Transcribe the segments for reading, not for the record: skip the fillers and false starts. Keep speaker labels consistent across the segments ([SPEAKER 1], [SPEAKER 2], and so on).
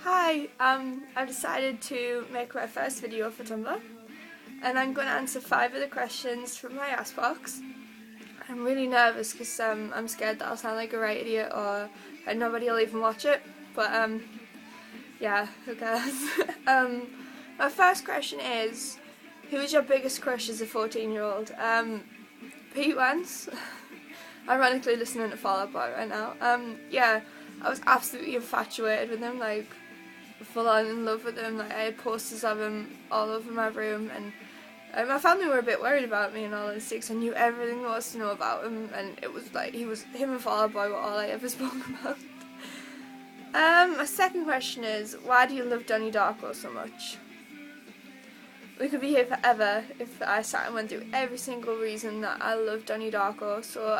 [SPEAKER 1] Hi, I've decided to make my first video for Tumblr, and I'm going to answer 5 of the questions from my ask box. I'm really nervous because I'm scared that I'll sound like a right idiot or that nobody will even watch it, but yeah, who cares. My first question is, who is your biggest crush as a 14-year-old? Pete Wentz. Ironically listening to Fall Out Boy right now. Yeah, I was absolutely infatuated with him, like full on in love with him. Like I had posters of him all over my room, and my family were a bit worried about me and all this because I knew everything there was to know about him, and it was like him and Fall Out Boy were all I ever spoke about. My second question is, why do you love Donnie Darko so much? We could be here forever if I sat and went through every single reason that I love Donnie Darko, so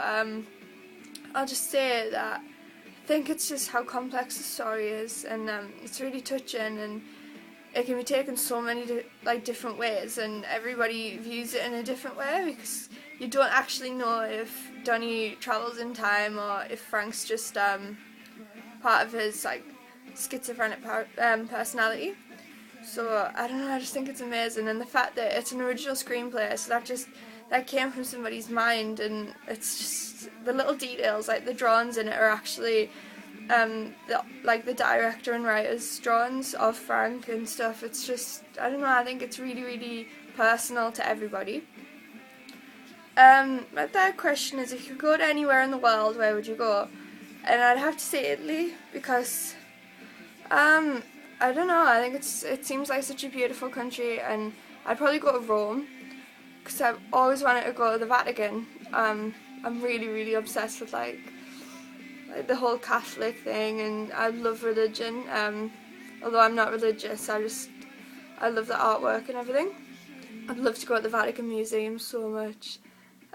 [SPEAKER 1] I'll just say that I think it's just how complex the story is, and it's really touching, and it can be taken so many different ways, and everybody views it in a different way because you don't actually know if Donnie travels in time or if Frank's just part of his schizophrenic personality. So I don't know, I just think it's amazing, and the fact that it's an original screenplay, so that came from somebody's mind, and it's just the little details, like the drawings in it are actually the director and writer's drawings of Frank and stuff. It's just, I don't know, I think it's really, really personal to everybody. My third question is, if you could go to anywhere in the world, where would you go? And I'd have to say Italy, because I don't know, I think it seems like such a beautiful country, and I'd probably go to Rome because I've always wanted to go to the Vatican. I'm really, really obsessed with like the whole Catholic thing, and I love religion. Although I'm not religious, I love the artwork and everything. I'd love to go to the Vatican Museum so much.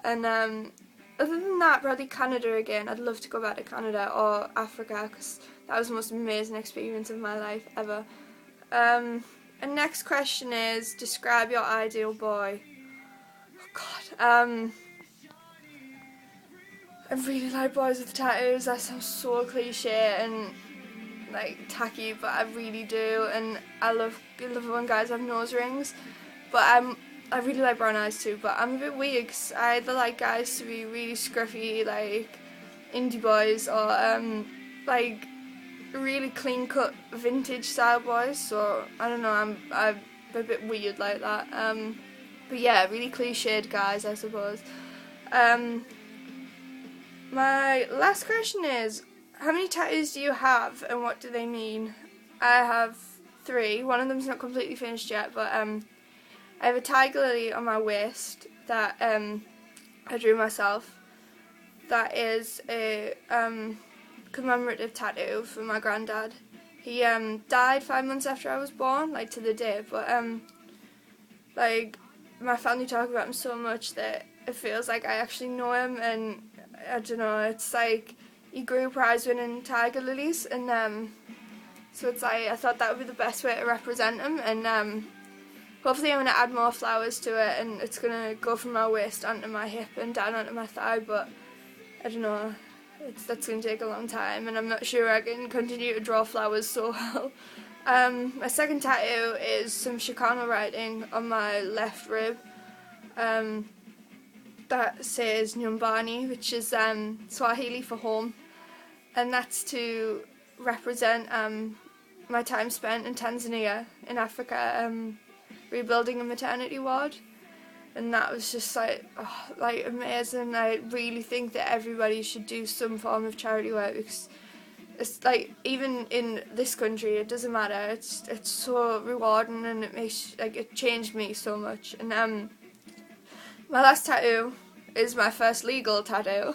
[SPEAKER 1] And other than that, probably Canada again. I'd love to go back to Canada or Africa because that was the most amazing experience of my life ever. And next question is, describe your ideal boy. Oh God. I really like boys with tattoos. That sounds so cliche and like tacky, but I really do. And I love it when guys have nose rings. But I really like brown eyes too, but I'm a bit weird because I either like guys to be really scruffy, like indie boys, or like really clean cut vintage style boys. So I don't know, I'm a bit weird like that. But yeah, really cliched guys, I suppose. My last question is, how many tattoos do you have and what do they mean? I have 3. One of them's not completely finished yet, but I have a tiger lily on my waist that I drew myself. That is a commemorative tattoo for my granddad. He died 5 months after I was born, like to the day, but like my family talk about him so much that it feels like I actually know him, and I don't know, it's like he grew prize-winning tiger lilies, and so it's like I thought that would be the best way to represent him, and hopefully I'm going to add more flowers to it, and it's going to go from my waist onto my hip and down onto my thigh, but I don't know, that's going to take a long time, and I'm not sure I can continue to draw flowers so well. My second tattoo is some Chicano writing on my left rib that says Nyumbani, which is Swahili for home, and that's to represent my time spent in Tanzania in Africa, rebuilding a maternity ward, and that was just like amazing. I really think that everybody should do some form of charity work because it's like, even in this country, it doesn't matter, it's so rewarding, and it makes it changed me so much. And my last tattoo is my first legal tattoo.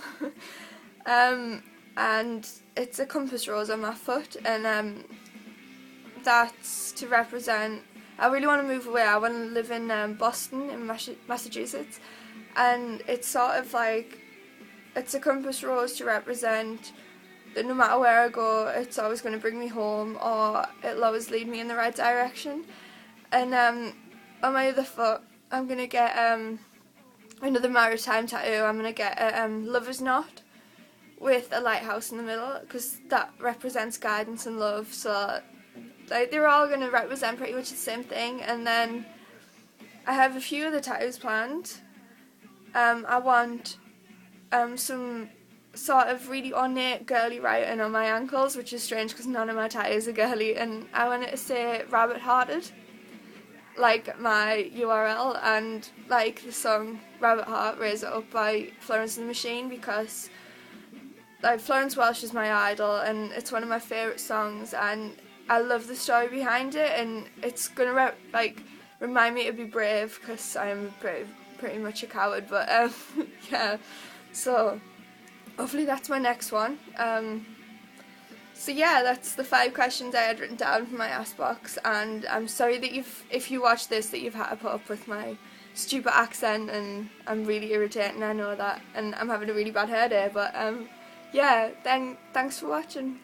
[SPEAKER 1] And it's a compass rose on my foot, and that's to represent, I really want to move away. I want to live in Boston in Massachusetts, and it's sort of like, it's a compass rose to represent that no matter where I go, it's always going to bring me home, or it'll always lead me in the right direction. And on my other foot, I'm going to get another maritime tattoo. I'm going to get a lover's knot with a lighthouse in the middle, because that represents guidance and love, so like they're all going to represent pretty much the same thing. And then I have a few other tattoos planned. I want some sort of really ornate girly writing on my ankles, which is strange because none of my tattoos are girly, and I want it to say rabbit hearted, like my URL, and like the song Rabbit Heart Raise It Up by Florence and the Machine, because like Florence Welch is my idol and it's one of my favourite songs, and I love the story behind it, and it's gonna remind me to be brave, because I'm pretty much a coward, but yeah, so hopefully that's my next one. So yeah, that's the 5 questions I had written down for my Ask Box, and I'm sorry that if you watch this, that you've had to put up with my stupid accent, and I'm really irritating, I know that, and I'm having a really bad hair day, but yeah, then thanks for watching.